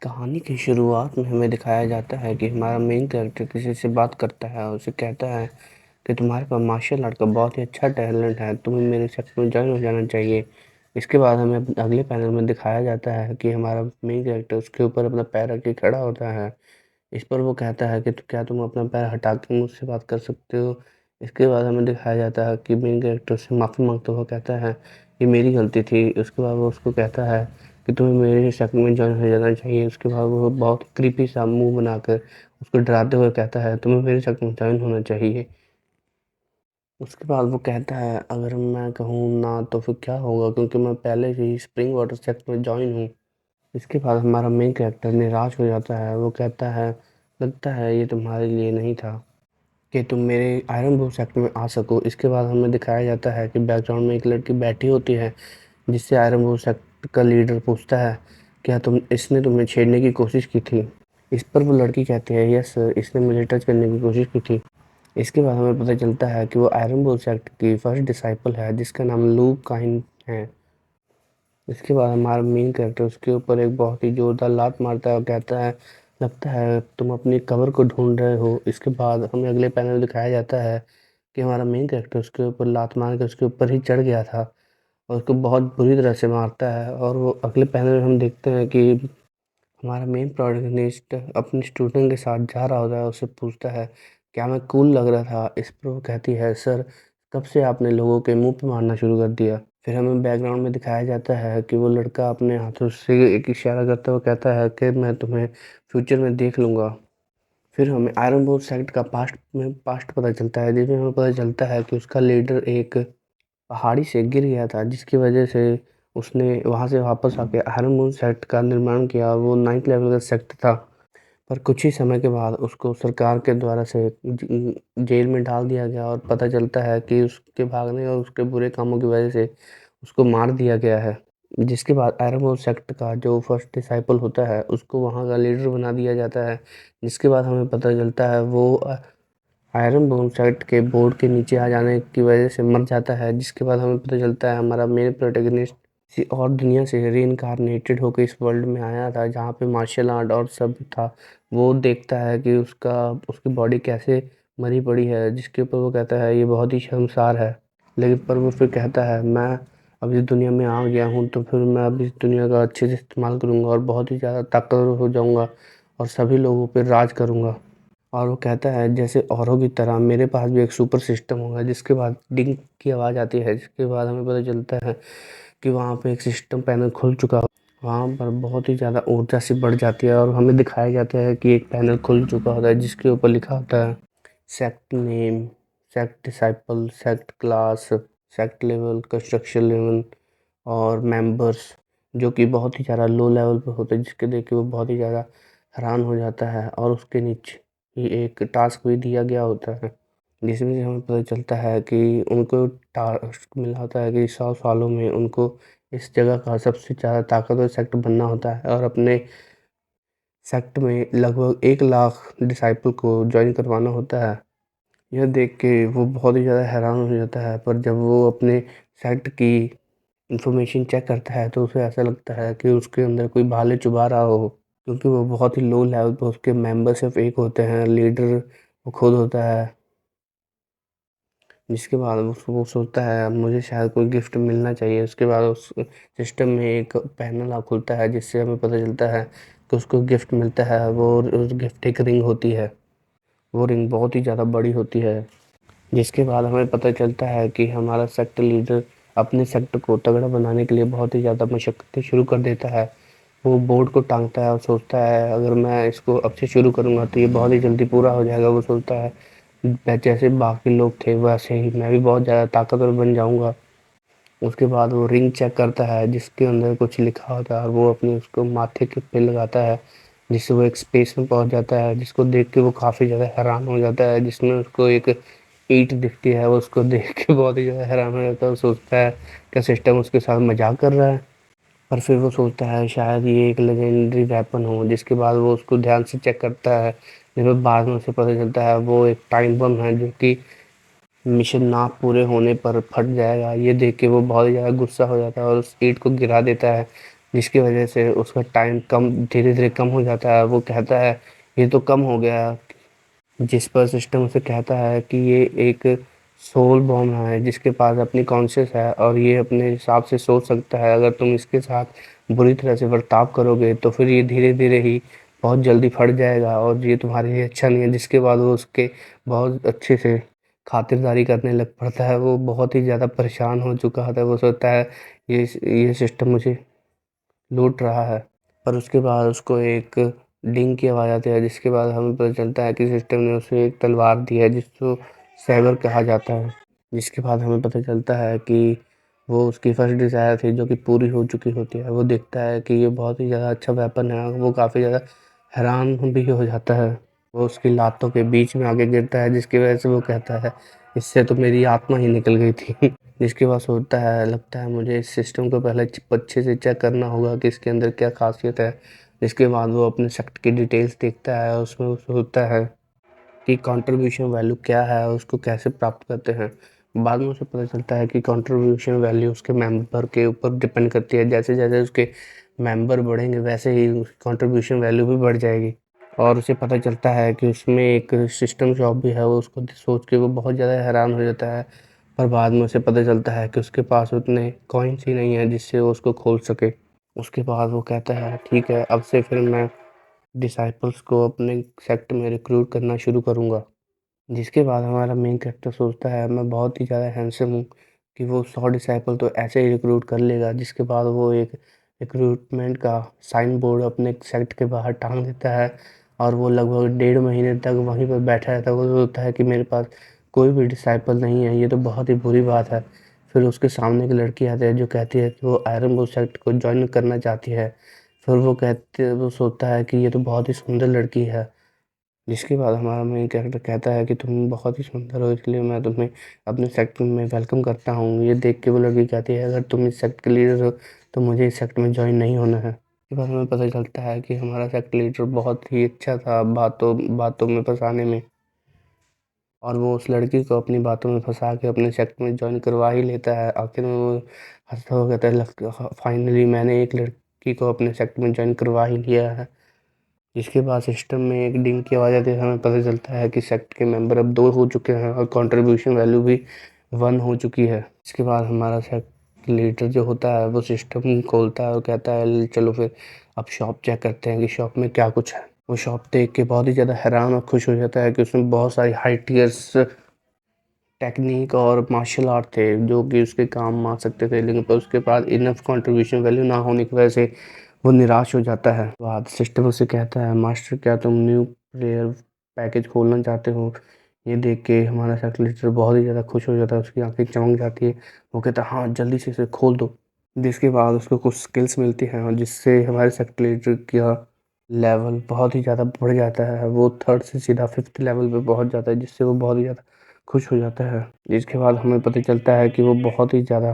कहानी की शुरुआत में हमें दिखाया जाता है कि हमारा मेन कैरेक्टर किसी से बात करता है और उसे कहता है कि तुम्हारे पास मार्शल आर्ट का बहुत ही अच्छा टैलेंट है, तुम्हें मेरे सेक्टर में ज्वाइन हो जाना चाहिए। इसके बाद हमें अगले पैनल में दिखाया जाता है कि हमारा मेन कैरेक्टर उसके ऊपर अपना पैर रख के खड़ा होता है। इस पर वो कहता है कि क्या तुम अपना पैर हटा के मुझसे बात कर सकते हो। इसके बाद हमें दिखाया जाता है कि मेन कैरेक्टर से माफ़ी मांगते हुए कहता है ये मेरी गलती थी। उसके बाद वो उसको कहता है कि तुम्हें मेरे शक्ल में जॉइन हो जाना चाहिए। उसके बाद वो बहुत क्रीपी सा मुंह बनाकर उसको डराते हुए कहता है तुम्हें मेरे शक्ल में जॉइन होना चाहिए। उसके बाद वो कहता है अगर मैं कहूँ ना तो फिर क्या होगा, क्योंकि मैं पहले से ही स्प्रिंग वाटर सेक्टर में जॉइन हूँ। इसके बाद हमारा मेन कैरेक्टर निराश हो जाता है। वो कहता है लगता है ये तुम्हारे लिए नहीं था कि तुम मेरे आयरन बो सेक्टर में आ सको। इसके बाद हमें दिखाया जाता है कि बैकग्राउंड में एक लड़की बैठी होती है, जिससे आयरन बो सेक्टर का लीडर पूछता है क्या इसने तुम्हें छेड़ने की कोशिश की थी। इस पर वो लड़की कहती है यस सर, इसने मुझे टच करने की कोशिश की थी। इसके बाद हमें पता चलता है कि वो आयरन बो सेक्टर की फर्स्ट डिसाइपल है, जिसका नाम लूक काइन है। इसके बाद हमारा मेन कैरेक्टर उसके ऊपर एक बहुत ही जोरदार लात मारता है और कहता है लगता है तुम अपनी कबर को ढूंढ रहे हो। इसके बाद हमें अगले पैनल में दिखाया जाता है कि हमारा मेन कैरेक्टर उसके ऊपर लात मार के उसके ऊपर ही चढ़ गया था और उसको बहुत बुरी तरह से मारता है। और वो अगले पैनल में हम देखते हैं कि हमारा मेन प्रोटैगनिस्ट अपने स्टूडेंट के साथ जा रहा होता है। उससे पूछता है क्या मैं कूल लग रहा था। इस पर वो कहती है सर, कब से आपने लोगों के मुंह पे मारना शुरू कर दिया। फिर हमें बैकग्राउंड में दिखाया जाता है कि वो लड़का अपने हाथों से एक इशारा करते हुए कहता है कि मैं तुम्हें फ्यूचर में देख लूँगा। फिर हमें आयरन बोर्ड सेक्ट का पास्ट पता चलता है, जिसमें हमें पता चलता है कि उसका लीडर एक पहाड़ी से गिर गया था, जिसकी वजह से उसने वहाँ से वापस आके आयरन मून सेक्ट का निर्माण किया। वो 9th लेवल का सेक्ट था, पर कुछ ही समय के बाद उसको सरकार के द्वारा से जेल में डाल दिया गया और पता चलता है कि उसके भागने और उसके बुरे कामों की वजह से उसको मार दिया गया है। जिसके बाद आयरन मून सेक्ट का जो फर्स्ट डिसाइपल होता है उसको वहाँ का लीडर बना दिया जाता है। जिसके बाद हमें पता चलता है वो आयरन बोन साइट के बोर्ड के नीचे आ जाने की वजह से मर जाता है। जिसके बाद हमें पता चलता है हमारा मेन प्रोटैगनिस्ट किसी और दुनिया से रीइंकार्नेटेड होकर इस वर्ल्ड में आया था, जहाँ पे मार्शल आर्ट और सब था। वो देखता है कि उसकी बॉडी कैसे मरी पड़ी है, जिसके ऊपर वो कहता है ये बहुत ही शर्मसार है। लेकिन पर वो फिर कहता है मैं अब इस दुनिया में आ गया हूँ तो फिर मैं अब इस दुनिया का अच्छे से इस्तेमाल करूँगा और बहुत ही ज़्यादा ताकतवर हो जाऊँगा और सभी लोगों पर राज करूँगा। और वो कहता है जैसे औरों की तरह मेरे पास भी एक सुपर सिस्टम होगा। जिसके बाद डिंग की आवाज़ आती है, जिसके बाद हमें पता चलता है कि वहाँ पे एक सिस्टम पैनल खुल चुका हो। वहाँ पर बहुत ही ज़्यादा ऊर्जा सी बढ़ जाती है और हमें दिखाया जाता है कि एक पैनल खुल चुका होता है, जिसके ऊपर लिखा होता है sect name, sect disciple, sect class, sect level, construction level और मेंबर्स, जो कि बहुत ही ज़्यादा लो लेवल पे होते हैं, जिसके देख के वो बहुत ही ज़्यादा हैरान हो जाता है। और उसके नीचे ही एक टास्क भी दिया गया होता है, जिसमें से हमें पता चलता है कि उनको टास्क मिला होता है कि 100 सालों में उनको इस जगह का सबसे ज़्यादा ताकतवर सेक्टर बनना होता है और अपने सेक्टर में लगभग 1 लाख डिसाइपल को जॉइन करवाना होता है। यह देख के वो बहुत ही ज़्यादा हैरान हो जाता है, पर जब वो अपने सेक्ट की इन्फॉर्मेशन चेक करता है तो उसे ऐसा लगता है कि उसके अंदर कोई भाले चुभा रहा हो, क्योंकि वो बहुत ही लो लेवल पे उसके मेंबर सिर्फ एक होते हैं, लीडर वो खुद होता है। जिसके बाद वो सोचता है मुझे शायद कोई गिफ्ट मिलना चाहिए। उसके बाद उस सिस्टम में एक पैनल खुलता है, जिससे हमें पता चलता है कि उसको गिफ्ट मिलता है। वो उस गिफ्ट एक रिंग होती है। वो रिंग बहुत ही ज़्यादा बड़ी होती है। जिसके बाद हमें पता चलता है कि हमारा सेक्टर लीडर अपने सेक्टर को तगड़ा बनाने के लिए बहुत ही ज़्यादा मशक्क़तें शुरू कर देता है। वो बोर्ड को टांगता है और सोचता है अगर मैं इसको अब से शुरू करूँगा तो ये बहुत ही जल्दी पूरा हो जाएगा। वो सोचता है जैसे बाकी लोग थे वैसे ही मैं भी बहुत ज़्यादा ताकतवर बन जाऊँगा। उसके बाद वो रिंग चेक करता है, जिसके अंदर कुछ लिखा होता है और वो अपने उसको माथे के पे लगाता है, जिससे वो एक स्पेस में पहुंच जाता है, जिसको देख के वो काफ़ी ज़्यादा हैरान हो जाता है। जिसमें उसको एक ईंट दिखती है, वो उसको देख के बहुत ही ज़्यादा हैरान हो जाता है। वो सोचता है क्या सिस्टम उसके साथ मजाक कर रहा है, पर फिर वो सोचता है शायद ये एक लेजेंडरी वेपन हो। जिसके बाद वो उसको ध्यान से चेक करता है, जिसमें बाद में उसे पता चलता है वो एक टाइम बम है, जो कि मिशन ना पूरे होने पर फट जाएगा। ये देख के वो बहुत ही ज़्यादा गुस्सा हो जाता है और उस ईंट को गिरा देता है, जिसकी वजह से उसका टाइम कम धीरे-धीरे कम हो जाता है। वो कहता है ये तो कम हो गया, जिस पर सिस्टम उसे कहता है कि ये एक सोल बॉर्न है जिसके पास अपनी कॉन्शियस है और ये अपने हिसाब से सोच सकता है। अगर तुम इसके साथ बुरी तरह से बर्ताव करोगे तो फिर ये धीरे-धीरे ही बहुत जल्दी फट जाएगा और ये तुम्हारे लिए अच्छा नहीं है। जिसके बाद वो उसके बहुत अच्छे से खातिरदारी करने लग पड़ता है। वो बहुत ही ज़्यादा परेशान हो चुका था। वो सोचता है ये सिस्टम मुझे लूट रहा है। पर उसके बाद उसको एक डिंग की आवाज़ आती है, जिसके बाद हमें पता चलता है कि सिस्टम ने उसे एक तलवार दी है जिसको सैबर कहा जाता है। जिसके बाद हमें पता चलता है कि वो उसकी फर्स्ट डिज़ायर थी जो कि पूरी हो चुकी होती है। वो देखता है कि ये बहुत ही ज़्यादा अच्छा वेपन है। वो काफ़ी ज़्यादा हैरान भी हो जाता है। वो उसकी लातों के बीच में आके गिरता है, जिसकी वजह से वो कहता है इससे तो मेरी आत्मा ही निकल गई थी। जिसके बाद सोचता है लगता है मुझे इस सिस्टम को पहले अच्छे से चेक करना होगा कि इसके अंदर क्या खासियत है। इसके बाद वो अपने सेक्ट की डिटेल्स देखता है। उसमें वो सोचता है कि कंट्रीब्यूशन वैल्यू क्या है, उसको कैसे प्राप्त करते हैं। बाद में उसे पता चलता है कि कंट्रीब्यूशन वैल्यू उसके मेंबर के ऊपर डिपेंड करती है। जैसे जैसे उसके मेंबर बढ़ेंगे वैसे ही उसकी कंट्रीब्यूशन वैल्यू भी बढ़ जाएगी। और उसे पता चलता है कि उसमें एक सिस्टम शॉप भी है। वो उसको सोच के वो बहुत ज़्यादा हैरान हो जाता है। पर बाद में उसे पता चलता है कि उसके पास उतने कॉइन्स ही नहीं है जिससे वो उसको खोल सके। उसके बाद वो कहता है ठीक है, अब से फिर मैं डिसाइपल्स को अपने सेक्ट में रिक्रूट करना शुरू करूँगा। जिसके बाद हमारा मेन कैरेक्टर सोचता है मैं बहुत ही ज़्यादा हैंडसम हूँ कि वो 100 डिसाइपल तो ऐसे ही रिक्रूट कर लेगा। जिसके बाद वो एक रिक्रूटमेंट का साइन बोर्ड अपने सेक्ट के बाहर टांग देता है और वो लगभग 1.5 महीने तक वहीं पर बैठा रहता है। वो सोचता है कि मेरे पास कोई भी डिसाइपल नहीं है, ये तो बहुत ही बुरी बात है। फिर उसके सामने एक लड़की आती है जो कहती है कि वो आयरन बुल सेक्ट को ज्वाइन करना चाहती है। फिर वो सोचता है कि ये तो बहुत ही सुंदर लड़की है। जिसके बाद हमारा मेन कैरेक्टर कहता है कि तुम बहुत ही सुंदर हो, इसलिए मैं तुम्हें अपने सेक्ट में वेलकम करता हूँ। ये देख के वो लड़की कहती है अगर तुम इस सेक्ट के लीडर हो तो मुझे इस सेक्ट में ज्वाइन नहीं होना है। इसके बाद हमें पता चलता है कि हमारा सेक्ट लीडर बहुत ही अच्छा था बातों बातों में फंसाने में, और वो उस लड़की को अपनी बातों में फंसा के अपने सेक्ट में ज्वाइन करवा ही लेता है। आखिर में वो हंसता हुआ कहता है फाइनली मैंने एक लड़की को अपने सेक्ट में ज्वाइन करवा ही लिया है। जिसके बाद सिस्टम में एक डिंग की आवाज़ आती है। हमें पता चलता है कि सेक्ट के मेंबर अब 2 हो चुके हैं और कंट्रीब्यूशन वैल्यू भी 1 हो चुकी है। इसके बाद हमारा सेक्ट लीडर जो होता है वो सिस्टम खोलता है और कहता है चलो फिर अब शॉप चेक करते हैं कि शॉप में क्या कुछ है। वो शॉप देख के बहुत ही ज़्यादा हैरान और खुश हो जाता है कि उसमें बहुत सारी हाई टियर्स टेक्निक और मार्शल आर्ट थे जो कि उसके काम आ सकते थे, लेकिन पर उसके पास इनफ कंट्रीब्यूशन वैल्यू ना होने की वजह से वो निराश हो जाता है। बाद सिस्टम उसे कहता है मास्टर क्या तुम न्यू प्लेयर पैकेज खोलना चाहते हो। ये देख के हमारा सेक्रेटरी बहुत ही ज़्यादा खुश हो जाता है, उसकी आंखें चमक जाती है। वो कहता है हाँ जल्दी से इसे खोल दो। जिसके बाद उसको कुछ स्किल्स मिलती हैं और जिससे हमारे सेक्रेटरी का लेवल बहुत ही ज़्यादा बढ़ जाता है। वो थर्ड से सीधा 5th लेवल पे पहुंच जाता है, जिससे वो बहुत ही ज़्यादा खुश हो जाता है। जिसके बाद हमें पता चलता है कि वो बहुत ही ज़्यादा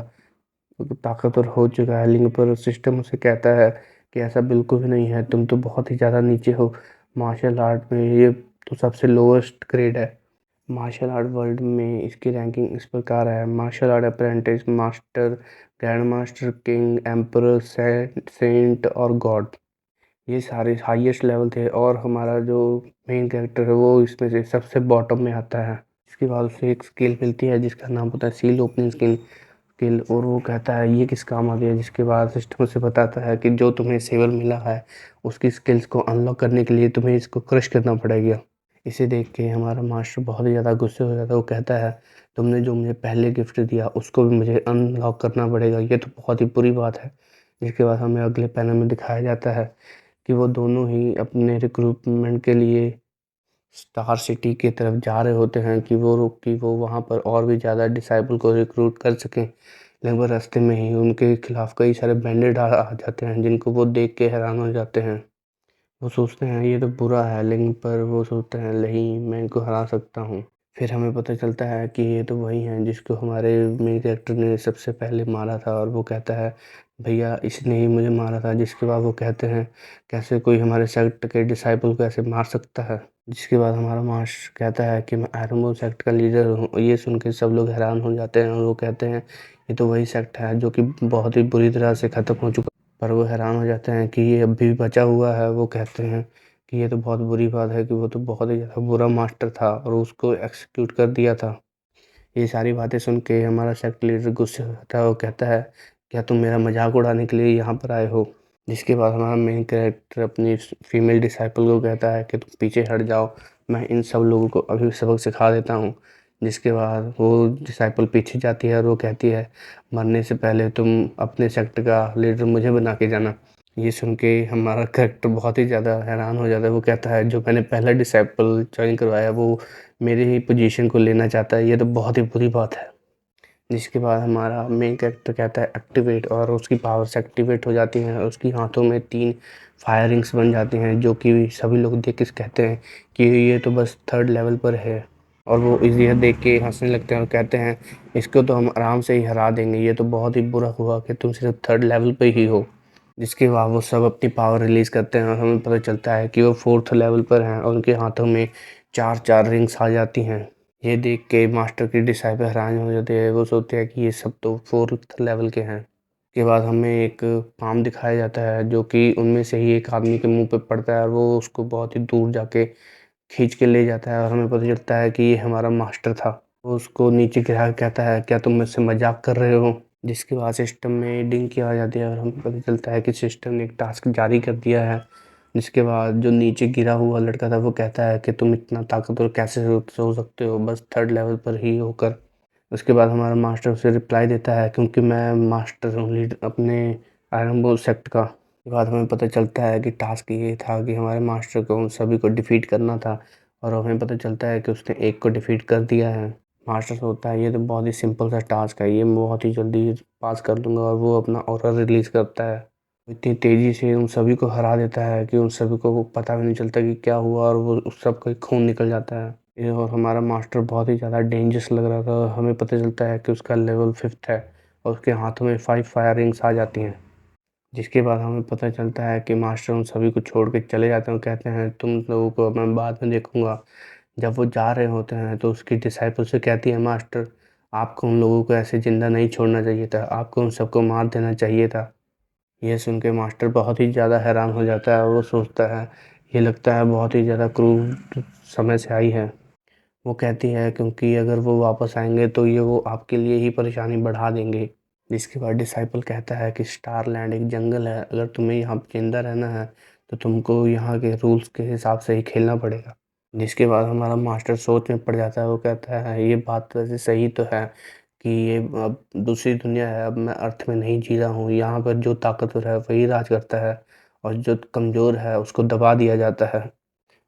ताकतवर हो चुका है, लेकिन पर सिस्टम उसे कहता है कि ऐसा बिल्कुल भी नहीं है, तुम तो बहुत ही ज़्यादा नीचे हो मार्शल आर्ट में, ये तो सबसे लोएस्ट ग्रेड है। मार्शल आर्ट वर्ल्ड में इसकी रैंकिंग इस प्रकार है martial art apprentice, master, grand master, king, emperor, saint और गॉड। ये सारे हाईएस्ट लेवल थे और हमारा जो मेन कैरेक्टर है वो इसमें से सबसे बॉटम में आता है। इसके बाद उसे एक स्किल मिलती है जिसका नाम होता है सील ओपनिंग स्किल, और वो कहता है ये किस काम आ गया। जिसके बाद सिस्टम उसे बताता है कि जो तुम्हें सेवल मिला है उसकी स्किल्स को अनलॉक करने के लिए तुम्हें इसको क्रश करना पड़ेगा। इसे देख के हमारा मास्टर बहुत ही ज़्यादा गुस्से हो जाता है। वो कहता है तुमने जो मुझे पहले गिफ्ट दिया उसको भी मुझे अनलॉक करना पड़ेगा, ये तो बहुत ही बुरी बात है। जिसके बाद हमें अगले पैनल में दिखाया जाता है कि वो दोनों ही अपने रिक्रूटमेंट के लिए स्टार सिटी की तरफ जा रहे होते हैं कि वो वहाँ पर और भी ज़्यादा डिसाइपल को रिक्रूट कर सकें। लगभग रास्ते में ही उनके खिलाफ कई सारे बैंडेड आ जाते हैं जिनको वो देख के हैरान हो जाते हैं। वो सोचते हैं ये तो बुरा है, लेकिन पर वो सोचते हैं नहीं मैं इनको हरा सकता हूँ। फिर हमें पता चलता है कि ये तो वही हैं जिसको हमारे मेन कैरेक्टर ने सबसे पहले मारा था, और वो कहता है भैया इसने ही मुझे मारा था। जिसके बाद वो कहते हैं कैसे कोई हमारे सेक्ट के डिसाइपल को ऐसे मार सकता है। जिसके बाद हमारा मास्टर कहता है कि मैं आयरन सेक्ट का लीडर हूँ। ये सुन के सब लोग हैरान हो जाते हैं और वो कहते हैं ये तो वही सेक्ट है जो कि बहुत ही बुरी तरह से ख़त्म हो चुका। पर वो हैरान हो जाते हैं कि ये अभी भी बचा हुआ है। वो कहते हैं कि ये तो बहुत बुरी बात है कि वो तो बहुत ही ज़्यादा बुरा मास्टर था और उसको एक्ज़ीक्यूट कर दिया था। ये सारी बातें सुन के हमारा सेक्टर लीडर गुस्से हो जाता है। वो कहता है, क्या तुम मेरा मज़ाक उड़ाने के लिए यहाँ पर आए हो? जिसके बाद हमारा मेन कैरेक्टर अपनी फीमेल डिसाइपल को कहता है कि तुम पीछे हट जाओ, मैं इन सब लोगों को अभी सबक सिखा देता हूँ। जिसके बाद वो डिसाइपल पीछे जाती है और वो कहती है, मरने से पहले तुम अपने सेक्टर का लीडर मुझे बना के जाना। ये सुन के हमारा कैरेक्टर बहुत ही ज़्यादा हैरान हो जाता है। वो कहता है, जो मैंने पहला डिसाइपल जॉइन करवाया वो मेरी ही पोजीशन को लेना चाहता है, ये तो बहुत ही बुरी बात है। जिसके बाद हमारा मेन कैरेक्टर कहता है एक्टिवेट, और उसकी पावर्स एक्टिवेट हो जाती हैं और उसकी हाथों में 3 फायर रिंग्स बन जाती हैं, जो कि सभी लोग देख के कहते हैं कि ये तो बस 3rd लेवल पर है। और वो यह देख के हँसने लगते हैं और कहते हैं, इसको तो हम आराम से ही हरा देंगे, ये तो बहुत ही बुरा हुआ कि तुम सिर्फ 3rd लेवल पे ही हो। जिसके बाद वो सब अपनी पावर रिलीज़ करते हैं और हमें पता चलता है कि वो 4th लेवल पर हैं और उनके हाथों में 4-4 रिंग्स आ जाती हैं। ये देख के मास्टर की डिसाइपल हैरान हो जाते हैं। वो सोचते हैं कि ये सब तो 4th लेवल के हैं। उसके बाद हमें एक पाम दिखाया जाता है जो कि उनमें से ही एक आदमी के मुँह पे पड़ता है और वो उसको बहुत ही दूर जाके खींच के ले जाता है और हमें पता चलता है कि ये हमारा मास्टर था। वो उसको नीचे गिरा के कहता है, क्या तुम मुझसे मज़ाक कर रहे हो? जिसके बाद सिस्टम में डिंग किया आ जाती है और हमें पता चलता है कि सिस्टम ने एक टास्क जारी कर दिया है। जिसके बाद जो नीचे गिरा हुआ लड़का था वो कहता है कि तुम इतना ताकतवर कैसे हो सकते हो, बस 3rd लेवल पर ही होकर। उसके बाद हमारा मास्टर उसे रिप्लाई देता है, क्योंकि मैं मास्टर हूँ लीड अपने आयरन बोल सेक्ट का। उसके बाद हमें पता चलता है कि टास्क ये था कि हमारे मास्टर को उन सभी को डिफीट करना था और हमें पता चलता है कि उसने एक को डिफीट कर दिया है। मास्टर सोचता है ये तो बहुत ही सिंपल सा टास्क है, ये मैं बहुत ही जल्दी पास कर दूंगा, और वो अपना ऑरा रिलीज़ करता है। इतनी तेज़ी से उन सभी को हरा देता है कि उन सभी को पता भी नहीं चलता कि क्या हुआ, और वो उस सब का खून निकल जाता है। ये और हमारा मास्टर बहुत ही ज़्यादा डेंजरस लग रहा था और हमें पता चलता है कि उसका लेवल 5th है और उसके हाथों में 5 फायर रिंग्स आ जाती हैं। जिसके बाद हमें पता चलता है कि मास्टर उन सभी को छोड़ के चले जाते हैं और कहते हैं, तुम लोगों को मैं बाद में देखूंगा। जब वो जा रहे होते हैं तो उसकी डिसाइपल से कहती है, मास्टर आपको उन लोगों को ऐसे ज़िंदा नहीं छोड़ना चाहिए था, आपको उन सबको मार देना चाहिए था। ये सुन के मास्टर बहुत ही ज़्यादा हैरान हो जाता है और वो सोचता है, ये लगता है बहुत ही ज़्यादा क्रूर समय से आई है। वो कहती है, क्योंकि अगर वो वापस आएंगे तो ये वो आपके लिए ही परेशानी बढ़ा देंगे। जिसके बाद डिसाइपल कहता है कि स्टारलैंड एक जंगल है, अगर तुम्हें यहाँ जिंदा रहना है तो तुमको यहाँ के रूल्स के हिसाब से ही खेलना पड़ेगा। जिसके बाद हमारा मास्टर सोच में पड़ जाता है। वो कहता है, ये बात तो वैसे सही तो है कि ये अब दूसरी दुनिया है, अब मैं अर्थ में नहीं जी रहा हूँ, यहाँ पर जो ताकतवर है वही राज करता है और जो कमज़ोर है उसको दबा दिया जाता है।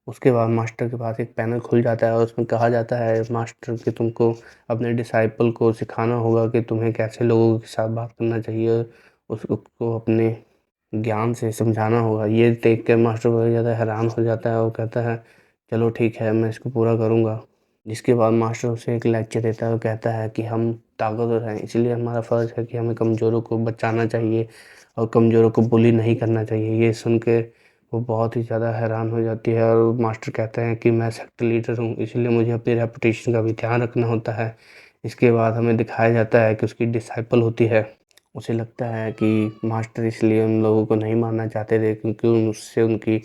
उसके बाद मास्टर के पास एक पैनल खुल जाता है और उसमें कहा जाता है, मास्टर कि तुमको अपने डिसाइपल को सिखाना होगा कि तुम्हें कैसे लोगों के साथ बात करना चाहिए, उसको अपने ज्ञान से समझाना होगा। ये देख के मास्टर बहुत ज़्यादा हैरान हो जाता है और कहता है, चलो ठीक है, मैं इसको पूरा करूँगा। जिसके बाद मास्टर उसे एक लेक्चर देता है और कहता है कि हम ताकतवर हैं, इसलिए हमारा फ़र्ज़ है कि हमें कमज़ोरों को बचाना चाहिए और कमज़ोरों को बुली नहीं करना चाहिए। ये सुन के वो बहुत ही ज़्यादा हैरान हो जाती है और मास्टर कहते हैं कि मैं सेक्टर लीडर हूँ, इसलिए मुझे अपनी रेपुटेशन का भी ध्यान रखना होता है। इसके बाद हमें दिखाया जाता है कि उसकी डिसाइपल होती है। उसे लगता है कि मास्टर इसलिए उन लोगों को नहीं मारना चाहते थे क्योंकि उससे उनकी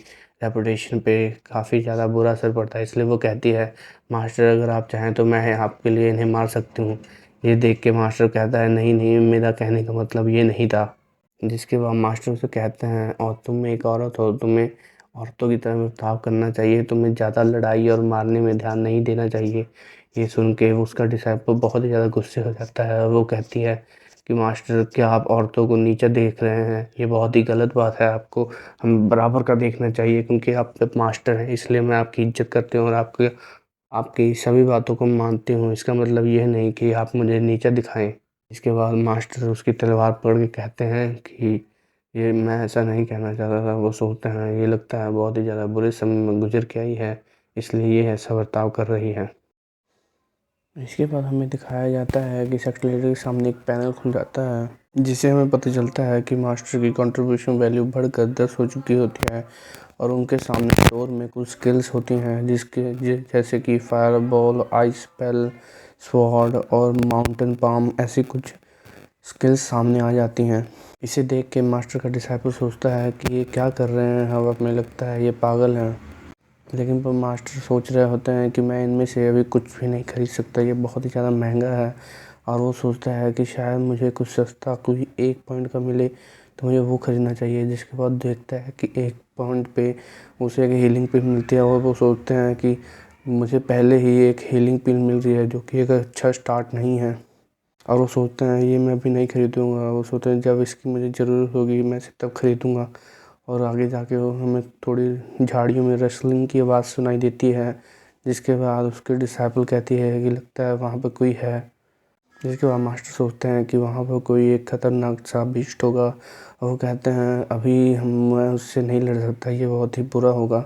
रेपुटेशन पे काफ़ी ज़्यादा बुरा असर पड़ता है, इसलिए वो कहती है, मास्टर अगर आप चाहें तो मैं आपके लिए इन्हें मार सकती हूँ। ये देख के मास्टर कहता है, नहीं नहीं, मेरा कहने का मतलब ये नहीं था। जिसके बाद मास्टर उसे कहते हैं, और तुम एक औरत हो, तुम्हें औरतों की तरह बर्ताव करना चाहिए, तुम्हें ज़्यादा लड़ाई और मारने में ध्यान नहीं देना चाहिए। ये सुन के उसका डिसाइपल बहुत ही ज़्यादा गुस्से हो जाता है और वो कहती है कि मास्टर, क्या आप औरतों को नीचा देख रहे हैं? ये बहुत ही गलत बात है, आपको हम बराबर का देखना चाहिए, क्योंकि आप मास्टर हैं इसलिए मैं आपकी इज्जत करती हूँ और आपके आपकी सभी बातों को मानती हूँ। इसका मतलब ये नहीं कि आप मुझे नीचा दिखाएं। इसके बाद मास्टर उसकी तलवार पकड़ के कहते हैं कि ये मैं ऐसा नहीं कहना चाहता था। वो सोचते हैं, ये लगता है बहुत ही ज़्यादा बुरे समय में गुजर के आई है, इसलिए ये ऐसा बर्ताव कर रही है। इसके बाद हमें दिखाया जाता है कि सेक्टर लीडर के सामने एक पैनल खुल जाता है, जिससे हमें पता चलता है कि मास्टर की कंट्रीब्यूशन वैल्यू बढ़कर 10 हो चुकी होती है और उनके सामने स्टोर में कुछ स्किल्स होती हैं जैसे कि fire ball, ice spell, sword और माउंटेन पाम, ऐसी कुछ स्किल्स सामने आ जाती हैं। इसे देख के मास्टर का डिसाइपल सोचता है कि ये क्या कर रहे हैं, हवा में लगता है ये पागल हैं। लेकिन पर मास्टर सोच रहे होते हैं कि मैं इनमें से अभी कुछ भी नहीं खरीद सकता, ये बहुत ही ज़्यादा महंगा है। और वो सोचता है कि शायद मुझे कुछ सस्ता कोई 1 पॉइंट का मिले तो मुझे वो ख़रीदना चाहिए। जिसके बाद देखता है कि 1 पॉइंट पे उसे एक हीलिंग पिल मिलती है और वो सोचते हैं कि मुझे पहले ही एक हीलिंग पिल मिल रही है जो कि एक अच्छा स्टार्ट नहीं है। और वो सोचते हैं ये मैं अभी नहीं खरीदूँगा। वो सोचते हैं जब इसकी मुझे ज़रूरत होगी मैं इसे तब खरीदूँगा। और आगे जाके वो हमें थोड़ी झाड़ियों में रसलिंग की आवाज़ सुनाई देती है। जिसके बाद उसके डिसाइपल कहती है कि लगता है वहाँ पर कोई है। जिसके बाद मास्टर सोचते हैं कि वहाँ पर कोई एक खतरनाक सा बीस्ट होगा। और वो कहते हैं अभी मैं उससे नहीं लड़ सकता, ये बहुत ही बुरा होगा।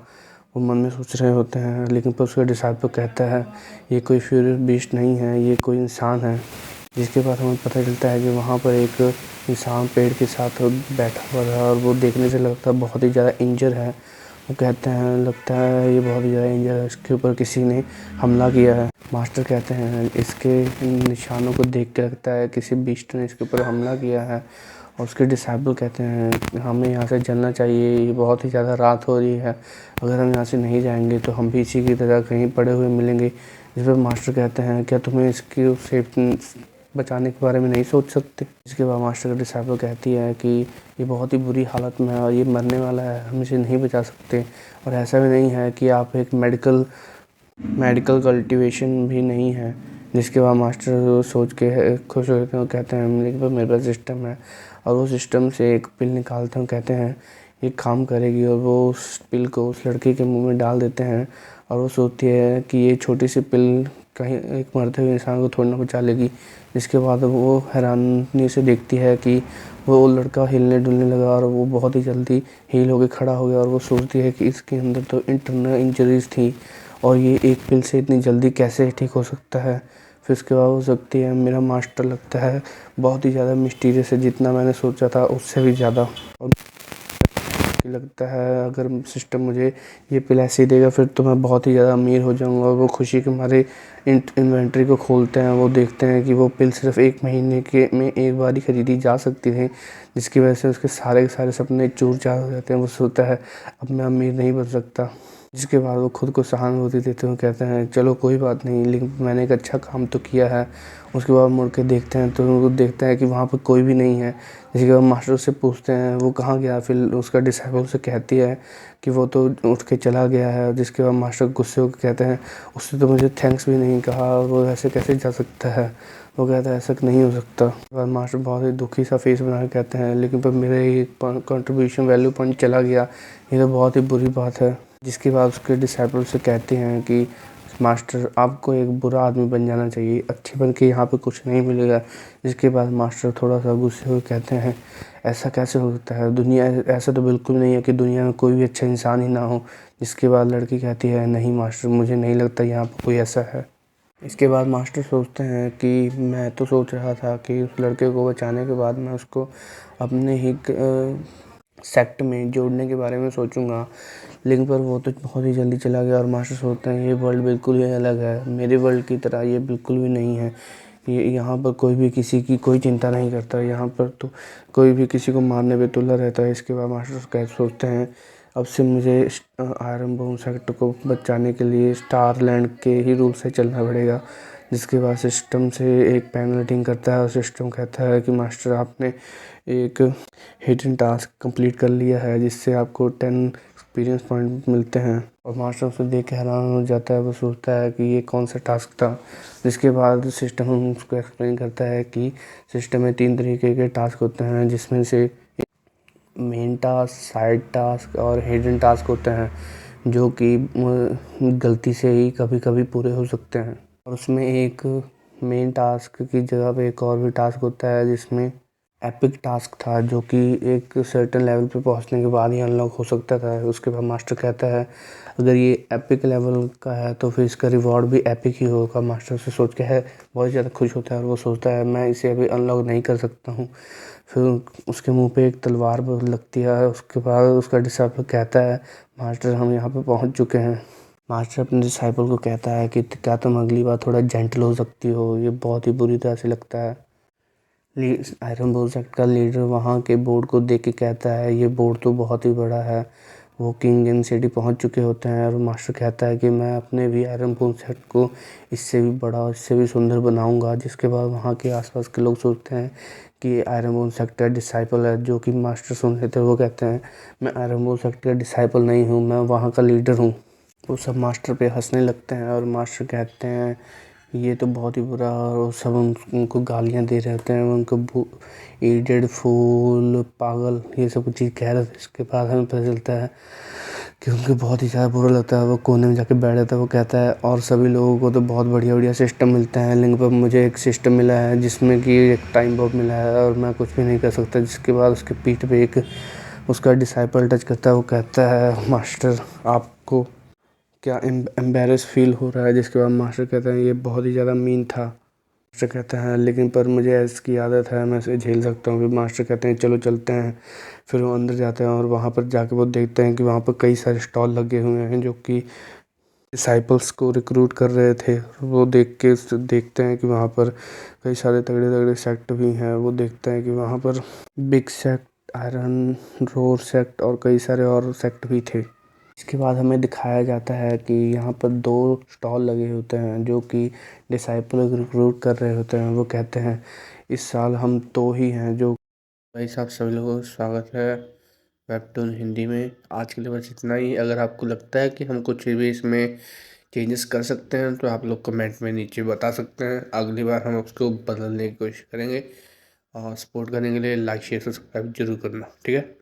वो मन में सोच रहे होते हैं, लेकिन पर उसका डिसाइपल कहता है ये कोई फ्यूरियस बीस्ट नहीं है, ये कोई इंसान है। जिसके बाद हमें पता चलता है कि वहाँ पर एक इंसान पेड़ के साथ बैठा हुआ था और वो देखने से लगता है बहुत ही ज़्यादा इंजर है। वो कहते हैं लगता है ये बहुत ही ज़्यादा इंजर है, इसके ऊपर किसी ने हमला किया है। मास्टर कहते हैं इसके निशानों को देख के लगता है किसी बीस्ट ने इसके ऊपर हमला किया है। और उसके डिसाइपल कहते हैं हमें यहाँ से चलना चाहिए, ये बहुत ही ज़्यादा रात हो रही है, अगर हम यहाँ से नहीं जाएंगे तो हम भी इसी की तरह कहीं पड़े हुए मिलेंगे। जिस पर मास्टर कहते हैं क्या तुम्हें इसकी सेफ्टी बचाने के बारे में नहीं सोच सकते। इसके बाद मास्टर का डिसाइपल कहती है कि ये बहुत ही बुरी हालत में है और ये मरने वाला है, हम इसे नहीं बचा सकते। और ऐसा भी नहीं है कि आप एक मेडिकल कल्टीवेशन भी नहीं है। जिसके बाद मास्टर सोच के खुश होते हैं और कहते हैं मेरे पास सिस्टम है। और वो सिस्टम से एक पिल निकालते हैं, कहते हैं ये काम करेगी। और वो उस पिल को उस लड़के के मुंह में डाल देते हैं। और वो सोचती है कि ये छोटी सी पिल कहीं एक मरते हुए इंसान को थोड़ी ना बचा लेगी। जिसके बाद वो हैरानी से देखती है कि वो लड़का हिलने डुलने लगा और वो बहुत ही जल्दी हील होकर खड़ा हो गया। और वो सोचती है कि इसके अंदर तो इंटरनल इंजरीज थी और ये एक पिल से इतनी जल्दी कैसे ठीक हो सकता है। फिर उसके बाद हो सकती है मेरा मास्टर लगता है बहुत ही ज़्यादा मिस्टीरियस है, जितना मैंने सोचा था उससे भी ज़्यादा। और लगता है अगर सिस्टम मुझे ये पिल ऐसे ही देगा फिर तो मैं बहुत ही ज़्यादा अमीर हो जाऊंगा। और वो खुशी के मारे इन्वेंट्री को खोलते हैं। वो देखते हैं कि वो पिल सिर्फ 1 महीने के में एक बार ही खरीदी जा सकती थी, जिसकी वजह से उसके सारे के सारे सपने चूर चार हो जाते हैं। वो सोचता है अब मैं अमीर नहीं बन सकता। जिसके बाद वो खुद को सहानुभूति देते हुए कहते हैं चलो कोई बात नहीं, लेकिन मैंने एक अच्छा काम तो किया है। उसके बाद मुड़ के देखते हैं तो वो देखते हैं कि वहाँ पर कोई भी नहीं है। जिसके बाद मास्टर से पूछते हैं वो कहाँ गया। फिर उसका डिसाइपल से कहती है कि वो तो उठ के चला गया है। जिसके बाद मास्टर गुस्से होकर कहते हैं उससे तो मुझे थैंक्स भी नहीं कहा, वो ऐसे कैसे जा सकता है। वो कहता है ऐसा नहीं हो सकता। उसके बाद मास्टर बहुत ही दुखी सा फेस बना के कहते हैं लेकिन पर मेरा ये कंट्रीब्यूशन वैल्यू पॉइंट चला गया, ये तो बहुत ही बुरी बात है। जिसके बाद उसके डिसाइपल से कहते हैं कि मास्टर आपको एक बुरा आदमी बन जाना चाहिए, अच्छे बन के यहाँ पे कुछ नहीं मिलेगा। जिसके बाद मास्टर थोड़ा सा गुस्से हुए कहते हैं ऐसा कैसे हो सकता है, दुनिया ऐसा तो बिल्कुल नहीं है कि दुनिया में कोई भी अच्छा इंसान ही ना हो। जिसके बाद लड़की कहती है नहीं मास्टर मुझे नहीं लगता यहाँ पर कोई ऐसा है। इसके बाद मास्टर सोचते हैं कि मैं तो सोच रहा था कि उस लड़के को बचाने के बाद मैं उसको अपने ही सेक्ट में जोड़ने के बारे में सोचूंगा। लेकिन पर वो तो बहुत ही जल्दी चला गया। और मास्टर सोचते हैं ये वर्ल्ड बिल्कुल ही अलग है, मेरे वर्ल्ड की तरह ये बिल्कुल भी नहीं है। ये यहाँ पर कोई भी किसी की कोई चिंता नहीं करता, यहाँ पर तो कोई भी किसी को मारने पे तुला रहता है। इसके बाद मास्टर कह सोचते हैं अब से मुझे आयरन बोम सेक्ट को बचाने के लिए स्टारलैंड के ही रूल से चलना पड़ेगा। जिसके बाद सिस्टम से एक पैनल मीटिंग करता है और सिस्टम कहता है कि मास्टर आपने एक हिडन टास्क कंप्लीट कर लिया है जिससे आपको 10 एक्सपीरियंस पॉइंट मिलते हैं। और मास्टर उसे देख के हैरान हो जाता है। वो सोचता है कि ये कौन सा टास्क था। जिसके बाद सिस्टम उसको एक्सप्लेन करता है कि सिस्टम में 3 तरीके के टास्क होते हैं, जिसमें से मेन टास्क, साइड टास्क और हिडन टास्क होते हैं, जो कि गलती से ही कभी कभी पूरे हो सकते हैं। और उसमें एक मेन टास्क की जगह पे एक और भी टास्क होता है जिसमें एपिक टास्क था, जो कि एक सर्टेन लेवल पे पहुंचने के बाद ही अनलॉक हो सकता था। उसके बाद मास्टर कहता है अगर ये एपिक लेवल का है तो फिर इसका रिवॉर्ड भी एपिक ही होगा। मास्टर से सोच के है बहुत ज़्यादा खुश होता है और वो सोचता है मैं इसे अभी अनलॉक नहीं कर सकता हूँ। फिर उसके मुंह पे एक तलवार लगती है। उसके बाद उसका डिसाइपल कहता है मास्टर हम यहाँ पे पहुँच चुके हैं। मास्टर अपने डिसाइपल को कहता है कि क्या तुम अगली बार थोड़ा जेंटल हो सकती हो, ये बहुत ही बुरी तरह से लगता है। आयरन बोल सेक्ट का लीडर वहाँ के बोर्ड को देख के कहता है ये बोर्ड तो बहुत ही बड़ा है। वो किंग इन सिटी पहुँच चुके होते हैं और मास्टर कहता है कि मैं अपने भी आयरन बोल सेक्ट को इससे भी बड़ा इससे भी सुंदर बनाऊंगा। जिसके बाद वहाँ के आसपास के लोग सोचते हैं कि आयरन बोल सेक्ट का डिसाइपल है। जो कि मास्टर सुन लेते हैं, वो कहते हैं मैं आयरन बोल सेक्ट का डिसाइपल नहीं हूँ, मैं वहाँ का लीडर हूँ। वो सब मास्टर पे हंसने लगते हैं और मास्टर कहते हैं ये तो बहुत ही बुरा, और वो सब उनको गालियाँ दे रहे होते हैं, उनको इडियट, फूल, पागल, ये सब कुछ चीज़ कह रहे थे। इसके बाद हमें पता चलता है कि उनको बहुत ही ज़्यादा बुरा लगता है। वो कोने में जाके बैठ जाता है। वो कहता है और सभी लोगों को तो बहुत बढ़िया बढ़िया सिस्टम मिलता है, लेकिन पर मुझे एक सिस्टम मिला है जिसमें कि एक टाइम बॉम्ब मिला है और मैं कुछ भी नहीं कर सकता। जिसके बाद उसके पीठ पे एक उसका डिसाइपल टच करता है। वो कहता है मास्टर आपको क्या एम्बेरस फील हो रहा है। जिसके बाद मास्टर कहते हैं ये बहुत ही ज़्यादा मीन था। मास्टर कहते हैं लेकिन पर मुझे इसकी आदत है, मैं इसे झेल सकता हूँ। फिर मास्टर कहते हैं चलो चलते हैं। फिर वो अंदर जाते हैं और वहाँ पर जाके वो देखते हैं कि वहाँ पर कई सारे स्टॉल लगे हुए हैं जो कि डिसाइपल्स को रिक्रूट कर रहे थे। वो देखते हैं कि वहाँ पर कई सारे तगड़े तगड़े सेक्ट भी हैं। वो देखते हैं कि वहाँ पर big sect, iron roar sect और कई सारे और सेक्ट भी थे। इसके बाद हमें दिखाया जाता है कि यहाँ पर 2 स्टॉल लगे होते हैं जो कि डिसाइपल रिक्रूट कर रहे होते हैं। वो कहते हैं इस साल हम 2 ही हैं जो। भाई साहब सभी लोगों का स्वागत है वेबटून हिंदी में। आज के लिए बस इतना ही। अगर आपको लगता है कि हम कुछ भी इसमें चेंजेस कर सकते हैं तो आप लोग कमेंट में नीचे बता सकते हैं। अगली बार हम उसको बदलने की कोशिश करेंगे। और सपोर्ट करने के लिए लाइक शेयर सब्सक्राइब जरूर करना, ठीक है।